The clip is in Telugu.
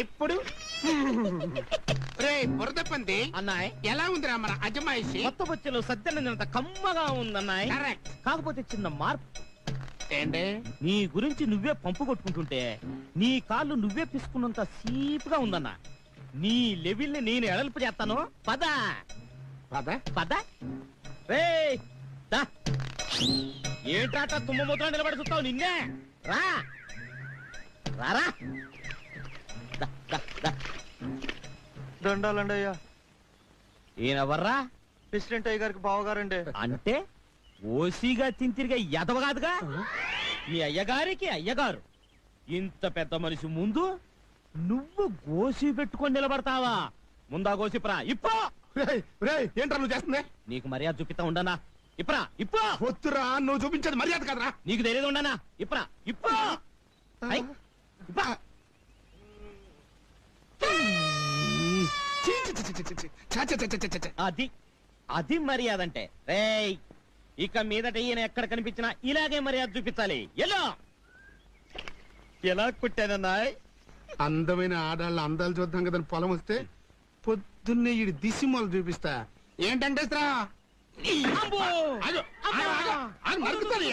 ఇప్పుడు రే బురద పంది అన్నాయ్ ఎలా ఉందిరా మన అజమాయిషి? కొత్త బొచ్చెలో సద్దనంత కమ్మగా ఉందన్నాయ్. కరెక్ట్. కాకపోతే చిన్న మార్పు. ఏంటి? నీ గురించి నువ్వే పంపు కొట్టుకుంటుంటే నీ కాళ్ళు నువ్వే పిసుకున్నంత సీపుగా ఉందన్నా. నీ లెవెల్ ని నేను ఎడల్పు చేస్తాను. పద పద పద. రే ఏంట్రాట తుమ్మమూతలో నిలబడి చూస్తావు? నిన్నే రా రారా. దండాలండి అయ్యా. ఈయనెవర్రా? ప్రెసిడెంట్ అయ్య గారికి బావగారండి. అంటే ఓసీగా తింతిరిగా ఎదవ కాదుగా. మీ అయ్యగారికి అయ్యగారు. ఇంత పెద్ద మనిషి ముందు నువ్వు గోసి పెట్టుకొని నిలబడతావా? ముందా గోసిప్రా ఇప్పో. ఏంట్రా నువ్వు చేస్తుంది? నీకు మర్యాద చూపిస్తా ఉండనా? ఇప్రా ఇప్పో. వద్దురా, నువ్వు చూపించేది మర్యాద కదరా. నీకు తెలియదు ఉండనా? ఇప్రా ఇప్పో. ఐ, ఇప్పా. ఛీ, ఛీ, ఛీ, ఛీ, ఛీ, ఛీ. ఛ, ఛ, ఛ, ఛ, ఛ, ఛ. అది అది మర్యాద అంటే. రేయ్ ఇక మీదట ఈయన ఎక్కడ కనిపించినా ఇలాగే మర్యాద చూపించాలి. ఎల్లో ఎలా కుట్టానన్నాయ్? అందమైన ఆడాళ్ళ అందాలు చూద్దాం కదా పొలం వస్తే పొద్దున్నే ఈ దిసిమలు చూపిస్తా. ఏంటంటే అబ్బో! మరుగుతుంది